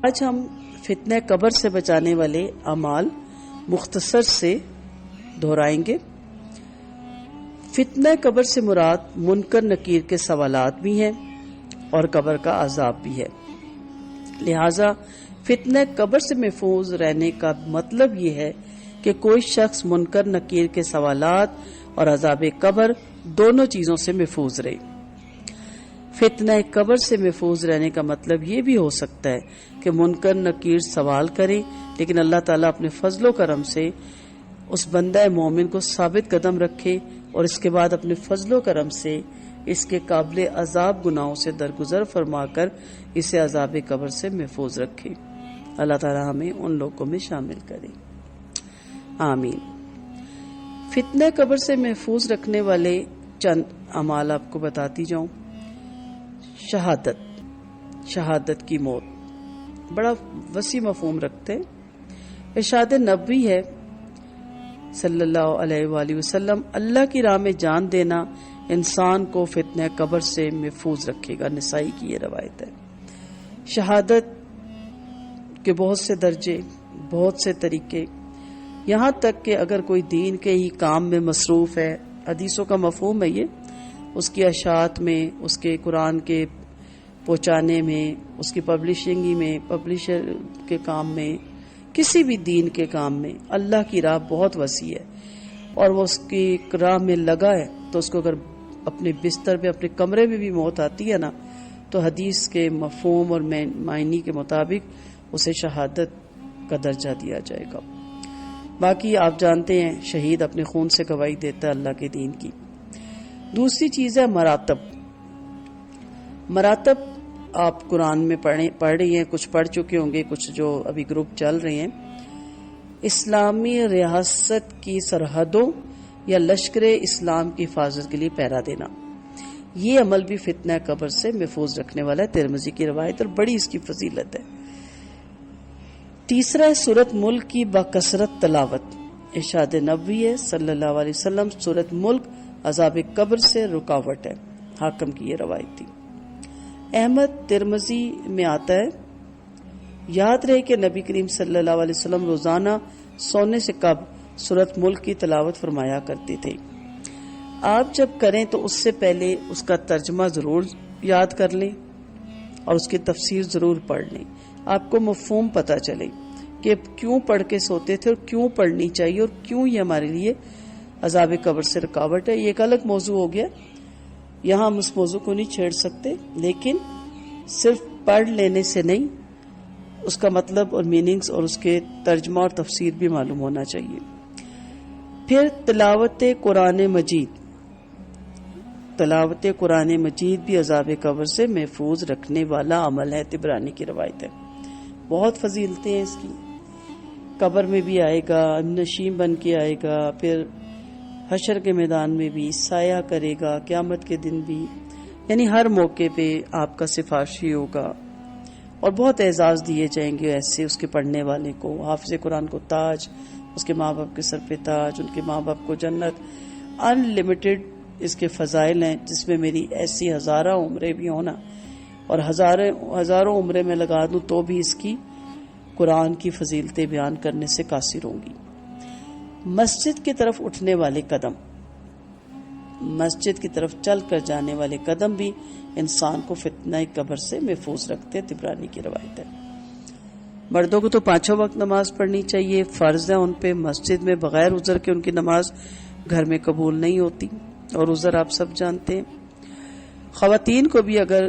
آج ہم فتنہ قبر سے بچانے والے اعمال مختصر سے دہرائیں گے۔ فتنہ قبر سے مراد منکر نکیر کے سوالات بھی ہیں اور قبر کا عذاب بھی ہے، لہذا فتنہ قبر سے محفوظ رہنے کا مطلب یہ ہے کہ کوئی شخص منکر نکیر کے سوالات اور عذاب قبر دونوں چیزوں سے محفوظ رہے۔ فتنہ قبر سے محفوظ رہنے کا مطلب یہ بھی ہو سکتا ہے کہ منکر نکیر سوال کرے، لیکن اللہ تعالیٰ اپنے فضل و کرم سے اس بندہ مومن کو ثابت قدم رکھے اور اس کے بعد اپنے فضل و کرم سے اس کے قابل عذاب گناہوں سے درگزر فرما کر اسے عذاب قبر سے محفوظ رکھے۔ اللہ تعالیٰ ہمیں ان لوگوں میں شامل کرے، آمین۔ فتنہ قبر سے محفوظ رکھنے والے چند اعمال آپ کو بتاتی جاؤں۔ شہادت کی موت بڑا وسیع مفہوم رکھتے ہیں۔ ارشاد نبوی ہے صلی اللہ علیہ وآلہ وسلم، اللہ کی راہ میں جان دینا انسان کو فتنہ قبر سے محفوظ رکھے گا۔ نسائی کی یہ روایت ہے۔ شہادت کے بہت سے درجے، بہت سے طریقے، یہاں تک کہ اگر کوئی دین کے ہی کام میں مصروف ہے، حدیثوں کا مفہوم ہے یہ، اس کی اشاعت میں، اس کے قرآن کے پہنچانے میں، اس کی پبلشنگ میں، پبلشر کے کام میں، کسی بھی دین کے کام میں اللہ کی راہ بہت وسیع ہے اور وہ اس کی راہ میں لگا ہے، تو اس کو اگر اپنے بستر میں، اپنے کمرے میں بھی موت آتی ہے نا، تو حدیث کے مفہوم اور معنی کے مطابق اسے شہادت کا درجہ دیا جائے گا۔ باقی آپ جانتے ہیں شہید اپنے خون سے گواہی دیتا ہے اللہ کے دین کی۔ دوسری چیز ہے مراتب آپ قرآن میں پڑھ رہی ہیں، کچھ پڑھ چکے ہوں گے، کچھ جو ابھی گروپ چل رہے ہیں۔ اسلامی ریاست کی سرحدوں یا لشکر اسلام کی حفاظت کے لیے پہرا دینا، یہ عمل بھی فتنہ قبر سے محفوظ رکھنے والا ہے۔ ترمذی کی روایت اور بڑی اس کی فضیلت ہے۔ تیسرا ہے سورۃ ملک کی بکثرت تلاوت۔ ارشاد نبوی ہے صلی اللہ علیہ وسلم، سورۃ ملک عذاب قبر سے رکاوٹ ہے۔ حاکم کی یہ روایت تھی۔ احمد ترمذی میں آتا ہے، یاد رہے کہ نبی کریم صلی اللہ علیہ وسلم روزانہ سونے سے قبل سورۃ ملک کی تلاوت فرمایا کرتے تھے۔ آپ جب کریں تو اس سے پہلے اس کا ترجمہ ضرور یاد کر لیں اور اس کی تفسیر ضرور پڑھ لیں، آپ کو مفہوم پتہ چلے کہ کیوں پڑھ کے سوتے تھے اور کیوں پڑھنی چاہیے اور کیوں یہ ہمارے لیے عذاب قبر سے رکاوٹ ہے۔ یہ ایک الگ موضوع ہو گیا، یہاں ہم اس موضوع کو نہیں چھیڑ سکتے، لیکن صرف پڑھ لینے سے نہیں، اس کا مطلب اور میننگز اور اس کے ترجمہ اور تفسیر بھی معلوم ہونا چاہیے۔ پھر تلاوت قرآن مجید بھی عذاب قبر سے محفوظ رکھنے والا عمل ہے۔ طبرانی کی روایت ہے، بہت فضیلتیں ہیں اس کی۔ قبر میں بھی آئے گا، نشیم بن کے آئے گا، پھر حشر کے میدان میں بھی سایہ کرے گا، قیامت کے دن بھی، یعنی ہر موقع پہ آپ کا سفارشی ہوگا اور بہت اعزاز دیے جائیں گے ایسے اس کے پڑھنے والے کو۔ حافظ قرآن کو تاج، اس کے ماں باپ کے سر پہ تاج، ان کے ماں باپ کو جنت، ان لمیٹڈ اس کے فضائل ہیں، جس میں میری ایسی ہزارہ عمریں بھی ہونا اور ہزاروں عمریں میں لگا دوں تو بھی اس کی قرآن کی فضیلتیں بیان کرنے سے قاصر ہوں گی۔ مسجد کی طرف اٹھنے والے قدم، مسجد کی طرف چل کر جانے والے قدم بھی انسان کو فتنہ قبر سے محفوظ رکھتے۔ طبرانی کی روایت ہے۔ مردوں کو تو 5 وقت نماز پڑھنی چاہیے، فرض ہے ان پہ۔ مسجد میں بغیر عذر کے ان کی نماز گھر میں قبول نہیں ہوتی اور عذر آپ سب جانتے ہیں۔ خواتین کو بھی اگر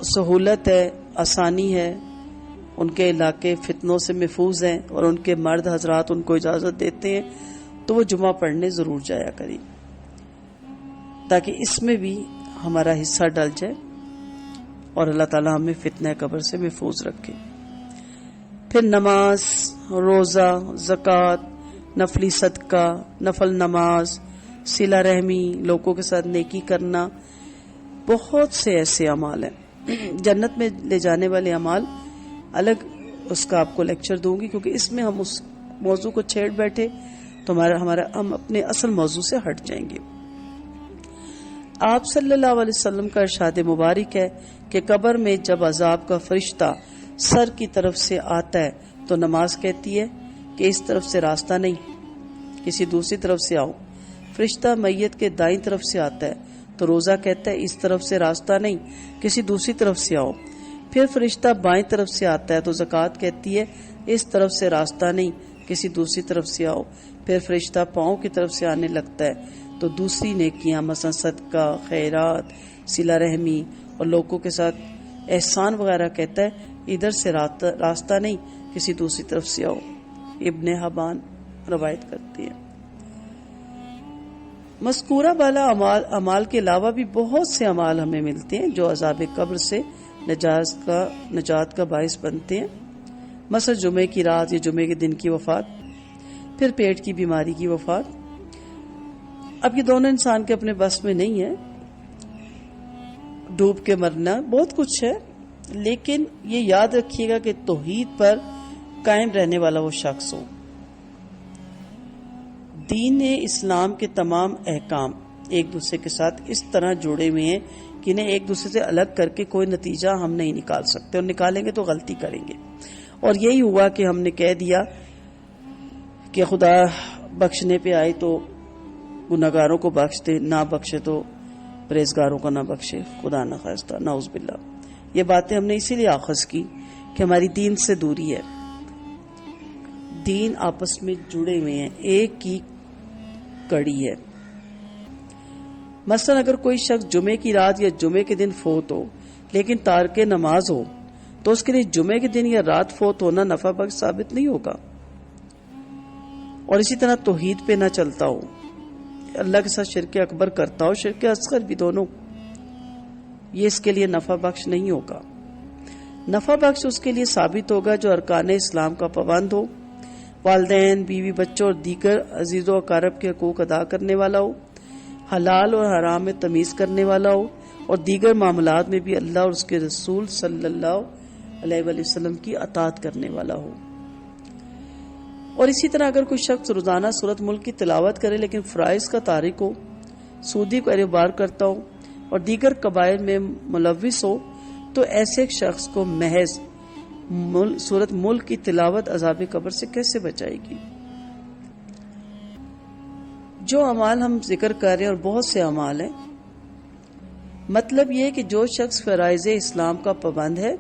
سہولت ہے، آسانی ہے، ان کے علاقے فتنوں سے محفوظ ہیں اور ان کے مرد حضرات ان کو اجازت دیتے ہیں تو وہ جمعہ پڑھنے ضرور جایا کریں، تاکہ اس میں بھی ہمارا حصہ ڈل جائے اور اللہ تعالیٰ ہمیں فتنہ قبر سے محفوظ رکھے۔ پھر نماز، روزہ، زکوٰۃ، نفلی صدقہ، نفل نماز، صلہ رحمی، لوگوں کے ساتھ نیکی کرنا، بہت سے ایسے اعمال ہیں۔ جنت میں لے جانے والے اعمال الگ اس کا آپ کو لیکچر دوں گی، کیونکہ اس میں ہم اس موضوع کو چھیڑ بیٹھے تو ہم اپنے اصل موضوع سے ہٹ جائیں گے۔ آپ صلی اللہ علیہ وسلم کا ارشاد مبارک ہے کہ قبر میں جب عذاب کا فرشتہ سر کی طرف سے آتا ہے تو نماز کہتی ہے کہ اس طرف سے راستہ نہیں، کسی دوسری طرف سے آؤ۔ فرشتہ میت کے دائیں طرف سے آتا ہے تو روزہ کہتا ہے اس طرف سے راستہ نہیں، کسی دوسری طرف سے آؤ۔ پھر فرشتہ بائیں طرف سے آتا ہے تو زکوٰۃ کہتی ہے اس طرف سے راستہ نہیں، کسی دوسری طرف سے آؤ۔ پھر فرشتہ پاؤں کی طرف سے آنے لگتا ہے تو دوسری نیکیاں مثلا صدقہ، خیرات، صلہ رحمی اور لوگوں کے ساتھ احسان وغیرہ کہتا ہے ادھر سے راستہ نہیں، کسی دوسری طرف سے آؤ۔ ابن حبان روایت کرتی ہے۔ مذکورہ بالا اعمال کے علاوہ بھی بہت سے اعمال ہمیں ملتے ہیں جو عذاب قبر سے نجات کا باعث بنتے ہیں، مثلا جمعے کی رات یا جمعے کے دن کی وفات، پھر پیٹ کی بیماری کی وفات۔ اب یہ دونوں انسان کے اپنے بس میں نہیں ہے، ڈوب کے مرنا، بہت کچھ ہے، لیکن یہ یاد رکھیے گا کہ توحید پر قائم رہنے والا وہ شخص ہو۔ دین اسلام کے تمام احکام ایک دوسرے کے ساتھ اس طرح جڑے ہوئے ہیں کہ انہیں ایک دوسرے سے الگ کر کے کوئی نتیجہ ہم نہیں نکال سکتے، اور نکالیں گے تو غلطی کریں گے۔ اور یہی ہوا کہ ہم نے کہہ دیا کہ خدا بخشنے پہ آئے تو گناہگاروں کو بخش دے، نہ بخشے تو پرہیزگاروں کو نہ بخشے، خدا نہ خواستہ، نعوذ باللہ۔ یہ باتیں ہم نے اسی لیے آخذ کی کہ ہماری دین سے دوری ہے، دین آپس میں جڑے ہوئے ہیں، ایک کی کڑی ہے۔ مثلا اگر کوئی شخص جمعے کی رات یا جمعے کے دن فوت ہو لیکن تارک نماز ہو تو اس کے لیے جمعے کے دن یا رات فوت ہونا نفع بخش ثابت نہیں ہوگا، اور اسی طرح توحید پہ نہ چلتا ہو، اللہ کے ساتھ شرک اکبر کرتا ہو، شرک اصغر بھی دونوں، یہ اس کے لیے نفع بخش نہیں ہوگا۔ نفع بخش اس کے لیے ثابت ہوگا جو ارکان اسلام کا پابند ہو، والدین، بیوی بچوں اور دیگر عزیز و اقارب کے حقوق ادا کرنے والا ہو، حلال اور حرام میں تمیز کرنے والا ہو، اور دیگر معاملات میں بھی اللہ اور اس کے رسول صلی اللہ علیہ وآلہ وسلم کی اطاعت کرنے والا ہو۔ اور اسی طرح اگر کوئی شخص روزانہ سورۃ ملک کی تلاوت کرے لیکن فرائض کا تارک ہو، سودی کو کاروبار کرتا ہو اور دیگر کبائر میں ملوث ہو تو ایسے شخص کو محض سورۃ ملک کی تلاوت عذاب قبر سے کیسے بچائے گی؟ جو اعمال ہم ذکر کر رہے ہیں اور بہت سے اعمال ہیں، مطلب یہ ہے کہ جو شخص فرائض اسلام کا پابند ہے،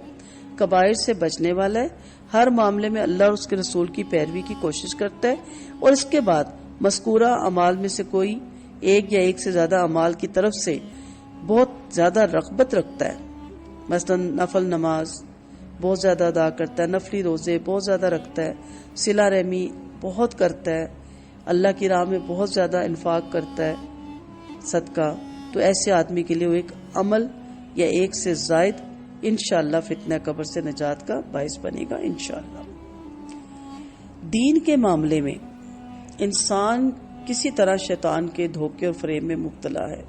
کبائر سے بچنے والا ہے، ہر معاملے میں اللہ اور اس کے رسول کی پیروی کی کوشش کرتا ہے، اور اس کے بعد مذکورہ اعمال میں سے کوئی ایک یا ایک سے زیادہ اعمال کی طرف سے بہت زیادہ رغبت رکھتا ہے، مثلا نفل نماز بہت زیادہ ادا کرتا ہے، نفلی روزے بہت زیادہ رکھتا ہے، صلہ رحمی بہت کرتا ہے، اللہ کی راہ میں بہت زیادہ انفاق کرتا ہے، صدقہ، تو ایسے آدمی کے لیے وہ ایک عمل یا ایک سے زائد انشاءاللہ فتنہ قبر سے نجات کا باعث بنے گا انشاءاللہ۔ دین کے معاملے میں انسان کسی طرح شیطان کے دھوکے اور فریب میں مبتلا ہے،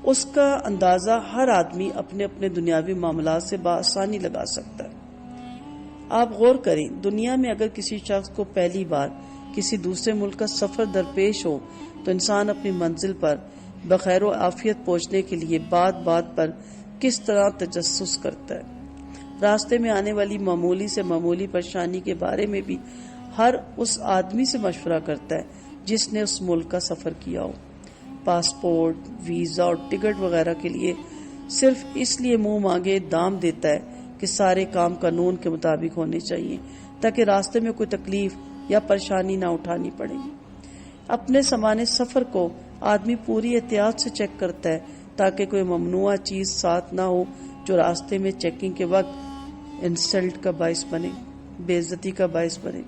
اس کا اندازہ ہر آدمی اپنے اپنے دنیاوی معاملات سے بآسانی لگا سکتا ہے۔ آپ غور کریں، دنیا میں اگر کسی شخص کو پہلی بار کسی دوسرے ملک کا سفر درپیش ہو تو انسان اپنی منزل پر بخیر و عافیت پہنچنے کے لیے بات بات پر کس طرح تجسس کرتا ہے۔ راستے میں آنے والی معمولی سے معمولی پریشانی کے بارے میں بھی ہر اس آدمی سے مشورہ کرتا ہے جس نے اس ملک کا سفر کیا ہو۔ پاسپورٹ، ویزا اور ٹکٹ وغیرہ کے لیے صرف اس لیے منہ مانگے دام دیتا ہے کہ سارے کام قانون کے مطابق ہونے چاہیے تاکہ راستے میں کوئی تکلیف یا پریشانی نہ اٹھانی پڑے۔ اپنے سامان سفر کو آدمی پوری احتیاط سے چیک کرتا ہے تاکہ کوئی ممنوعہ چیز ساتھ نہ ہو جو راستے میں چیکنگ کے وقت انسلٹ کا باعث بنے، بے عزتی کا باعث بنے۔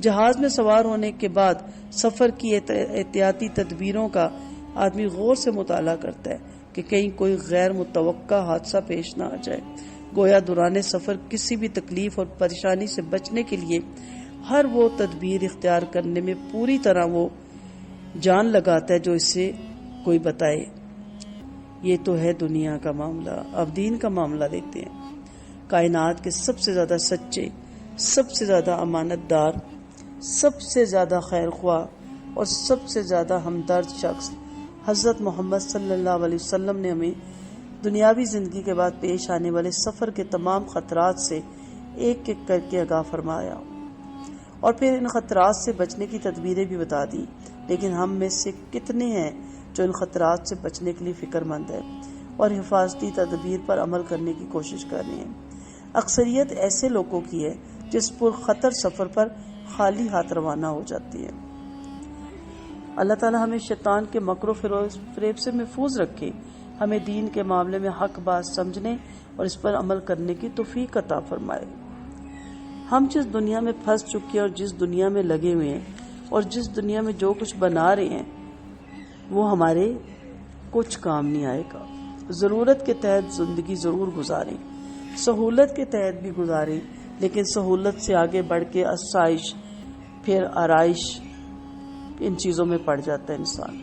جہاز میں سوار ہونے کے بعد سفر کی احتیاطی تدبیروں کا آدمی غور سے مطالعہ کرتا ہے کہ کہیں کوئی غیر متوقع حادثہ پیش نہ آ جائے۔ گویا دوران سفر کسی بھی تکلیف اور پریشانی سے بچنے کے لیے ہر وہ تدبیر اختیار کرنے میں پوری طرح وہ جان لگاتا ہے جو اسے کوئی بتائے۔ یہ تو ہے دنیا کا معاملہ، اب دین کا معاملہ لیتے ہیں۔ کائنات کے سب سے زیادہ سچے، سب سے زیادہ امانت دار، سب سے زیادہ خیر خواہ اور سب سے زیادہ ہمدرد شخص حضرت محمد صلی اللہ علیہ وسلم نے ہمیں دنیاوی زندگی کے بعد پیش آنے والے سفر کے تمام خطرات سے ایک ایک کر کے آگاہ فرمایا اور پھر ان خطرات سے بچنے کی تدبیریں بھی بتا دی. لیکن ہم میں سے کتنے ہیں جو ان خطرات سے بچنے کے لیے فکر مند ہے اور حفاظتی تدبیر پر عمل کرنے کی کوشش کر رہے ہیں؟ اکثریت ایسے لوگوں کی ہے جس پر خطر سفر پر خالی ہاتھ روانہ ہو جاتی ہے. اللہ تعالی ہمیں شیطان کے مکر و فریب سے محفوظ رکھے. ہمیں دین کے معاملے میں حق بات سمجھنے اور اس پر عمل کرنے کی توفیق عطا فرمائے. ہم جس دنیا میں پھنس چکے ہیں اور جس دنیا میں لگے ہوئے ہیں اور جس دنیا میں جو کچھ بنا رہے ہیں وہ ہمارے کچھ کام نہیں آئے گا. ضرورت کے تحت زندگی ضرور گزاریں، سہولت کے تحت بھی گزاریں، لیکن سہولت سے آگے بڑھ کے آسائش پھر آرائش ان چیزوں میں پڑ جاتا ہے انسان.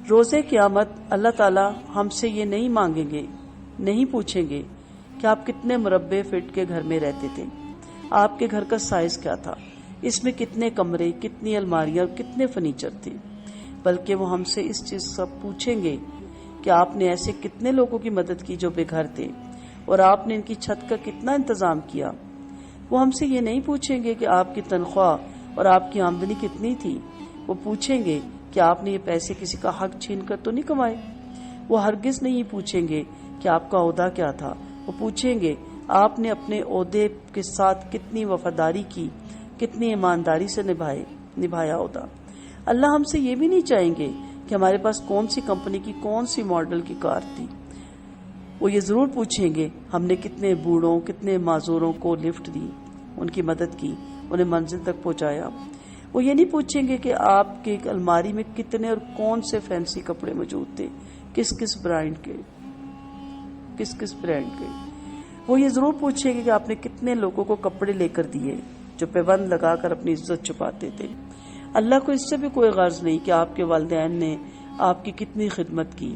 روز قیامت اللہ تعالیٰ ہم سے یہ نہیں مانگیں گے، نہیں پوچھیں گے کہ آپ کتنے مربع فٹ کے گھر میں رہتے تھے، آپ کے گھر کا سائز کیا تھا، اس میں کتنے کمرے، کتنی الماریاں اور کتنے فرنیچر تھے، بلکہ وہ ہم سے اس چیز کا پوچھیں گے کہ آپ نے ایسے کتنے لوگوں کی مدد کی جو بے گھر تھے اور آپ نے ان کی چھت کا کتنا انتظام کیا. وہ ہم سے یہ نہیں پوچھیں گے کہ آپ کی تنخواہ اور آپ کی آمدنی کتنی تھی. وہ پوچھیں گے کہ آپ نے یہ پیسے کسی کا حق چھین کر تو نہیں کمائے. وہ ہرگز نہیں پوچھیں گے کہ آپ کا عہدہ کیا تھا. وہ پوچھیں گے آپ نے اپنے عہدے کے ساتھ کتنی وفاداری کی، کتنی ایمانداری سے نبھایا عہدہ. اللہ ہم سے یہ بھی نہیں چاہیں گے کہ ہمارے پاس کون سی کمپنی کی کون سی ماڈل کی کار تھی. وہ یہ ضرور پوچھیں گے ہم نے کتنے بوڑھوں، کتنے معذوروں کو لفٹ دی، ان کی مدد کی، انہیں منزل تک پہنچایا. وہ یہ نہیں پوچھیں گے کہ آپ کے الماری میں کتنے اور کون سے فینسی کپڑے موجود تھے، کس کس برانڈ کے. وہ یہ ضرور پوچھیں گے کہ آپ نے کتنے لوگوں کو کپڑے لے کر دیے جو پیبند لگا کر اپنی عزت چھپاتے تھے. اللہ کو اس سے بھی کوئی غرض نہیں کہ آپ کے والدین نے آپ کی کتنی خدمت کی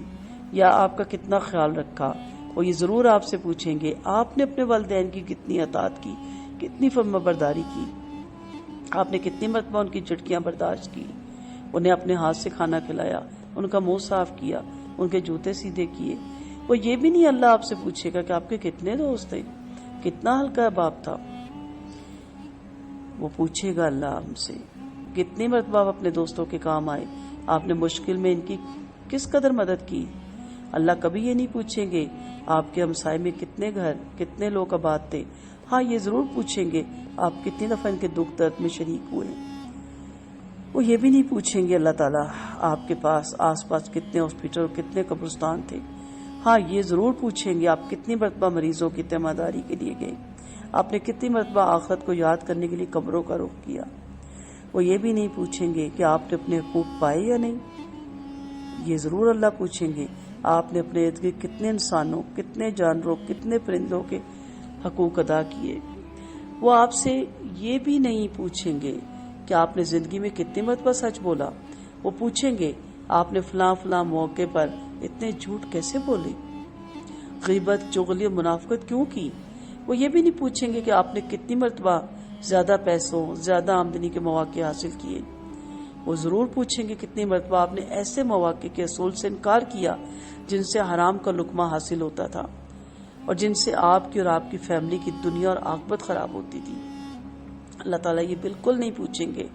یا آپ کا کتنا خیال رکھا. وہ یہ ضرور آپ سے پوچھیں گے آپ نے اپنے والدین کی کتنی اطاعت کی، کتنی فرمانبرداری کی، آپ نے کتنی مرتبہ ان کی جھٹکیاں برداشت کی، انہیں اپنے ہاتھ سے کھانا کھلایا، ان کا منہ صاف کیا، ان کے جوتے سیدھے کیے. وہ یہ بھی نہیں اللہ آپ سے پوچھے گا کہ آپ کے کتنے دوست تھے، کتنا ہلکا باپ تھا. وہ پوچھے گا اللہ ہم سے کتنی مرتبہ آپ اپنے دوستوں کے کام آئے، آپ نے مشکل میں ان کی کس قدر مدد کی. اللہ کبھی یہ نہیں پوچھیں گے آپ کے ہمسائے میں کتنے گھر، کتنے لوگ آباد تھے. ہاں یہ ضرور پوچھیں گے آپ کتنی دفعہ ان کے دکھ درد میں شریک ہوئے. وہ یہ بھی نہیں پوچھیں گے اللہ تعالیٰ آپ کے پاس آس پاس کتنے ہاسپٹل، کتنے قبرستان تھے. ہاں یہ ضرور پوچھیں گے آپ کتنی مرتبہ مریضوں کی تیمارداری کے لیے گئے، آپ نے کتنی مرتبہ آخرت کو یاد کرنے کے لیے قبروں کا رخ کیا. وہ یہ بھی نہیں پوچھیں گے کہ آپ نے اپنے حقوق پائے یا نہیں. یہ ضرور اللہ پوچھیں گے آپ نے اپنے ارد گرد کتنے انسانوں، کتنے جانوروں، کتنے پرندوں کے حقوق ادا کیے. وہ آپ سے یہ بھی نہیں پوچھیں گے کہ آپ نے زندگی میں کتنی مرتبہ سچ بولا. وہ پوچھیں گے آپ نے فلاں موقع پر اتنے جھوٹ کیسے بولے، غیبت، چغلی اور منافقت کیوں کی. وہ یہ بھی نہیں پوچھیں گے کہ آپ نے کتنی مرتبہ زیادہ پیسوں، زیادہ آمدنی کے مواقع حاصل کیے. وہ ضرور پوچھیں گے کتنی مرتبہ آپ نے ایسے مواقع کے حصول سے انکار کیا جن سے حرام کا لقمہ حاصل ہوتا تھا اور جن سے آپ کی اور آپ کی فیملی کی دنیا اور عاقبت خراب ہوتی تھی. اللہ تعالیٰ یہ بالکل نہیں پوچھیں گے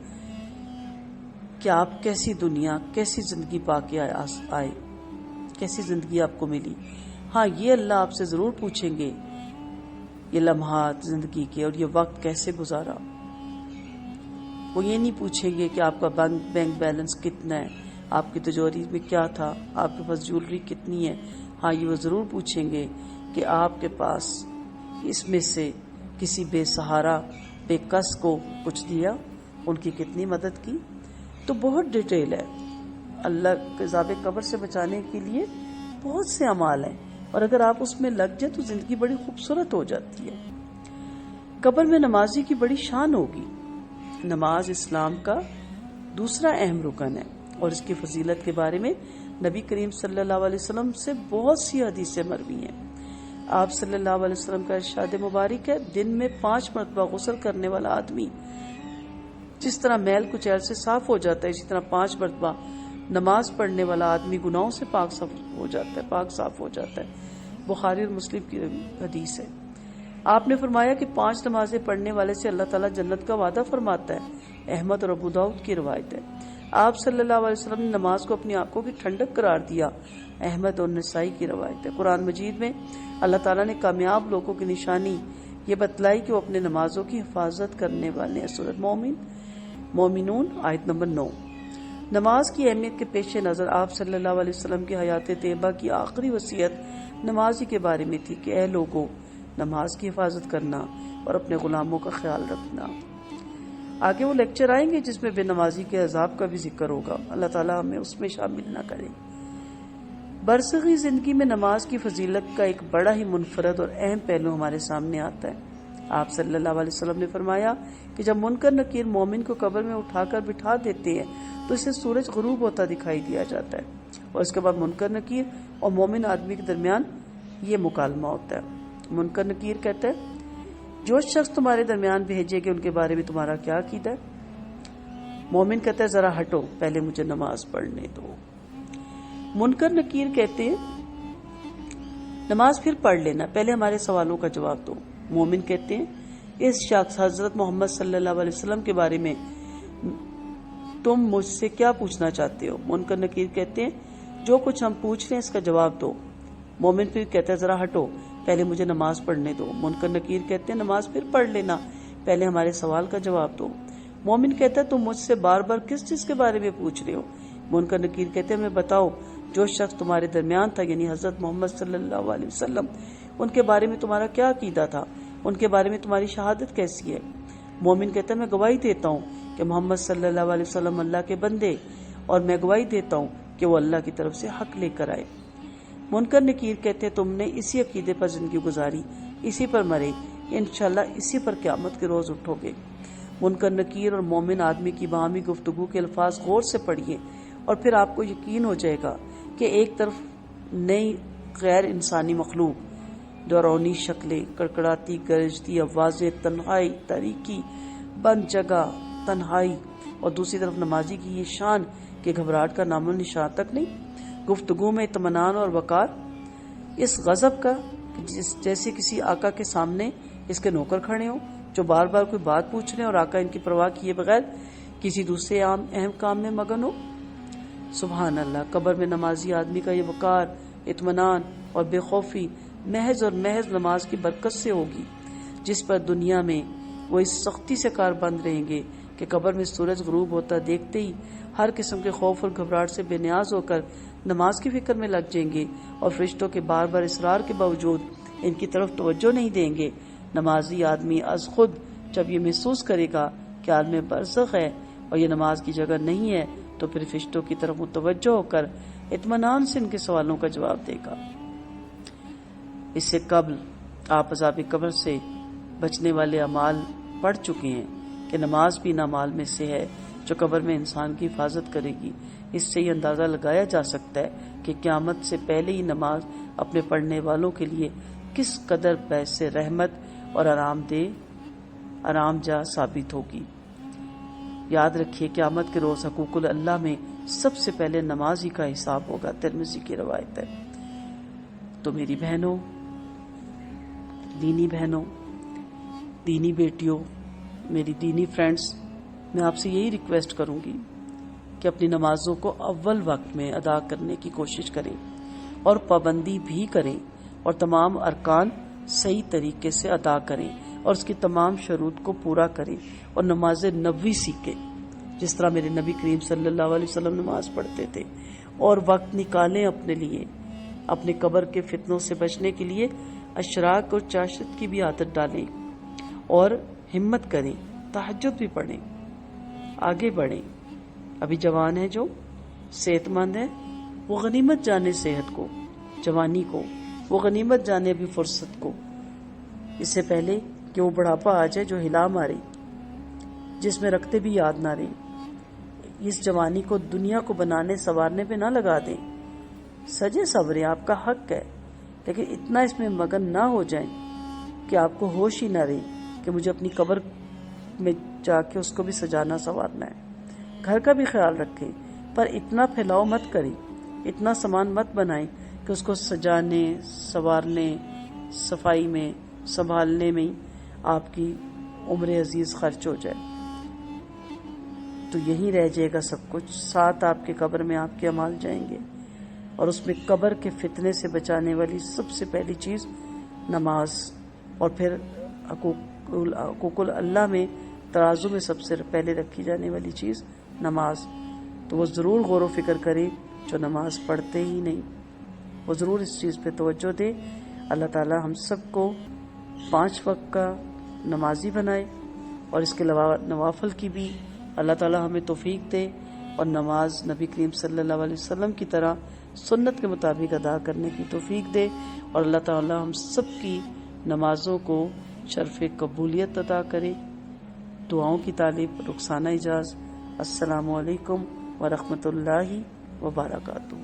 کہ آپ کیسی دنیا، کیسی زندگی پا کے آئے، کیسی زندگی آپ کو ملی. ہاں یہ اللہ آپ سے ضرور پوچھیں گے یہ لمحات زندگی کے اور یہ وقت کیسے گزارا. وہ یہ نہیں پوچھیں گے کہ آپ کا بینک بیلنس کتنا ہے، آپ کی تجوری میں کیا تھا، آپ کے پاس جیولری کتنی ہے. ہاں یہ وہ ضرور پوچھیں گے کہ آپ کے پاس اس میں سے کسی بے سہارا، بے کس کو کچھ دیا، ان کی کتنی مدد کی. تو بہت ڈیٹیل ہے. اللہ کے عذاب قبر سے بچانے کے لیے بہت سے اعمال ہیں اور اگر آپ اس میں لگ جائیں تو زندگی بڑی خوبصورت ہو جاتی ہے. قبر میں نمازی کی بڑی شان ہوگی. نماز اسلام کا دوسرا اہم رکن ہے اور اس کی فضیلت کے بارے میں نبی کریم صلی اللہ علیہ وسلم سے بہت سی حدیثیں مروی ہیں. آپ صلی اللہ علیہ وسلم کا ارشاد مبارک ہے دن میں 5 مرتبہ غسل کرنے والا آدمی جس طرح میل کچیل سے صاف ہو جاتا ہے اسی طرح 5 مرتبہ نماز پڑھنے والا آدمی گناہوں سے پاک صاف ہو جاتا ہے۔ بخاری اور مسلم کی حدیث ہے۔ آپ نے فرمایا کہ 5 نمازیں پڑھنے والے سے اللہ تعالیٰ جنت کا وعدہ فرماتا ہے۔ احمد اور ابو داؤد کی روایت ہے۔ آپ صلی اللہ علیہ وسلم نے نماز کو اپنی آنکھوں کی ٹھنڈک قرار دیا۔ احمد اور نسائی کی روایت ہے۔ قرآن مجید میں اللہ تعالیٰ نے کامیاب لوگوں کی نشانی یہ بتلائی کہ وہ اپنے نمازوں کی حفاظت کرنے والے ہیں۔ سورۃ مومنون آیت نمبر 9۔ نماز کی اہمیت کے پیش نظر آپ صلی اللہ علیہ وسلم کی حیات طیبہ کی آخری وصیت نمازی کے بارے میں تھی کہ اے لوگوں، نماز کی حفاظت کرنا اور اپنے غلاموں کا خیال رکھنا۔ آگے وہ لیکچر آئیں گے جس میں بے نمازی کے عذاب کا بھی ذکر ہوگا۔ اللہ تعالیٰ ہمیں اس میں شامل نہ کرے۔ برزخی زندگی میں نماز کی فضیلت کا ایک بڑا ہی منفرد اور اہم پہلو ہمارے سامنے آتا ہے۔ آپ صلی اللہ علیہ وسلم نے فرمایا کہ جب منکر نکیر مومن کو قبر میں اٹھا کر بٹھا دیتے ہیں تو اسے سورج غروب ہوتا دکھائی دیا جاتا ہے، اور اس کے بعد منکر نکیر اور مومن آدمی کے درمیان یہ مکالمہ ہوتا ہے۔ منکر نکیر کہتا ہے جو شخص تمہارے درمیان بھیجے گے ان کے بارے میں تمہارا کیا عقیدہ ہے؟ مومن کہتا ہے ذرا ہٹو، پہلے مجھے نماز پڑھنے دو۔ منکر نکیر کہتے ہیں نماز پھر پڑھ لینا، پہلے ہمارے سوالوں کا جواب دو۔ مومن کہتے ہیں اس شخص حضرت محمد صلی اللہ علیہ وسلم کے بارے میں تم مجھ سے کیا پوچھنا چاہتے ہو؟ منکر نکیر کہتے ہیں جو کچھ ہم پوچھ رہے ہیں اس کا جواب دو۔ مومن پھر کہتا ہے ذرا ہٹو، پہلے مجھے نماز پڑھنے دو۔ منکر نکیر کہتے ہیں نماز پھر پڑھ لینا، پہلے ہمارے سوال کا جواب دو۔ مومن کہتا ہے تم مجھ سے بار بار کس چیز کے بارے میں پوچھ رہے ہو؟ منکر نکیر کہتے ہیں ہمیں بتاؤ جو شخص تمہارے درمیان تھا یعنی حضرت محمد صلی اللہ علیہ وسلم، ان کے بارے میں تمہارا کیا عقیدہ تھا، ان کے بارے میں تمہاری شہادت کیسی ہے؟ مومن کہتا ہے میں گواہی دیتا ہوں کہ محمد صلی اللہ علیہ وسلم اللہ کے بندے، اور میں گواہی دیتا ہوں کہ وہ اللہ کی طرف سے حق لے کر آئے۔ منکر نکیر کہتے ہیں تم نے اسی عقیدے پر زندگی گزاری، اسی پر مرے، انشاءاللہ اسی پر قیامت کے روز اٹھو گے۔ منکر نکیر اور مومن آدمی کی باہمی گفتگو کے الفاظ غور سے پڑھیے اور پھر آپ کو یقین ہو جائے گا کہ ایک طرف نئی غیر انسانی مخلوق، ڈرونی شکلیں، کڑکڑاتی گرجتی آوازیں، تنہائی، تاریکی، بند جگہ، تنہائی، اور دوسری طرف نمازی کی یہ شان کہ گھبراہٹ کا نام و نشان تک نہیں، گفتگو میں اطمینان اور وقار، اس غضب کا جیسے کسی آقا کے سامنے اس کے نوکر کھڑے ہوں جو بار بار کوئی بات پوچھ رہے ہیں اور آقا ان کی پرواہ کیے بغیر کسی دوسرے اہم کام میں مگن ہو۔ سبحان اللہ، قبر میں نمازی آدمی کا یہ وقار، اطمینان اور بے خوفی محض اور محض نماز کی برکت سے ہوگی، جس پر دنیا میں وہ اس سختی سے کار بند رہیں گے کہ قبر میں سورج غروب ہوتا دیکھتے ہی ہر قسم کے خوف اور گھبراہٹ سے بے نیاز ہو کر نماز کی فکر میں لگ جائیں گے، اور فرشتوں کے بار بار اصرار کے باوجود ان کی طرف توجہ نہیں دیں گے۔ نمازی آدمی از خود جب یہ محسوس کرے گا کہ عالم برزخ ہے اور یہ نماز کی جگہ نہیں ہے تو پھر فرشتوں کی طرف متوجہ ہو کر اطمینان سے ان کے سوالوں کا جواب دے گا۔ اس سے قبل آپ عذاب قبر سے بچنے والے اعمال پڑھ چکے ہیں کہ نماز بھی ان اعمال میں سے ہے جو قبر میں انسان کی حفاظت کرے گی۔ اس سے یہ اندازہ لگایا جا سکتا ہے کہ قیامت سے پہلے ہی نماز اپنے پڑھنے والوں کے لیے کس قدر باعث رحمت اور آرام جا ثابت ہوگی۔ یاد رکھیے قیامت کے روز حقوق اللہ میں سب سے پہلے نمازی کا حساب ہوگا، ترمذی کی روایت ہے۔ تو میری بہنوں، دینی بہنوں، دینی بیٹیوں، میری دینی فرینڈز، میں آپ سے یہی ریکویسٹ کروں گی کہ اپنی نمازوں کو اول وقت میں ادا کرنے کی کوشش کریں اور پابندی بھی کریں اور تمام ارکان صحیح طریقے سے ادا کریں اور اس کی تمام شروط کو پورا کریں اور نماز نبوی سیکھیں جس طرح میرے نبی کریم صلی اللہ علیہ وسلم نماز پڑھتے تھے، اور وقت نکالیں اپنے لیے، اپنے قبر کے فتنوں سے بچنے کے لیے اشراق اور چاشت کی بھی عادت ڈالیں اور ہمت کریں، تہجد بھی پڑھیں، آگے بڑھیں۔ ابھی جوان ہے جو صحت مند ہے وہ غنیمت جانے صحت کو، جوانی کو، وہ غنیمت جانے ابھی فرصت کو، اس سے پہلے کہ وہ بڑھاپا آ جائے جو ہلا مارے، جس میں رکھتے بھی یاد نہ رہیں۔ اس جوانی کو دنیا کو بنانے سنوارنے پہ نہ لگا دیں، سجے سورے، آپ کا حق ہے، لیکن اتنا اس میں مگن نہ ہو جائیں کہ آپ کو ہوش ہی نہ رہے کہ مجھے اپنی قبر میں جا کے اس کو بھی سجانا سنوارنا ہے۔ گھر کا بھی خیال رکھیں، پر اتنا پھیلاؤ مت کریں، اتنا سامان مت بنائیں کہ اس کو سجانے، سنوارنے، صفائی میں، سنبھالنے میں ہی آپ کی عمر عزیز خرچ ہو جائے، تو یہی رہ جائے گا سب کچھ۔ ساتھ آپ کے قبر میں آپ کے اعمال جائیں گے، اور اس میں قبر کے فتنے سے بچانے والی سب سے پہلی چیز نماز، اور پھر حقوق اللہ میں ترازو میں سب سے پہلے رکھی جانے والی چیز نماز۔ تو وہ ضرور غور و فکر کریں جو نماز پڑھتے ہی نہیں، وہ ضرور اس چیز پہ توجہ دے۔ اللہ تعالی ہم سب کو 5 وقت کا نمازی بنائے، اور اس کے علاوہ نوافل کی بھی اللہ تعالی ہمیں توفیق دے، اور نماز نبی کریم صلی اللہ علیہ وسلم کی طرح سنت کے مطابق ادا کرنے کی توفیق دے، اور اللہ تعالی ہم سب کی نمازوں کو شرف قبولیت عطا کرے۔ دعاؤں کی طالب رخسانہ اجاز، السلام علیکم ورحمۃ اللہ وبرکاتہ۔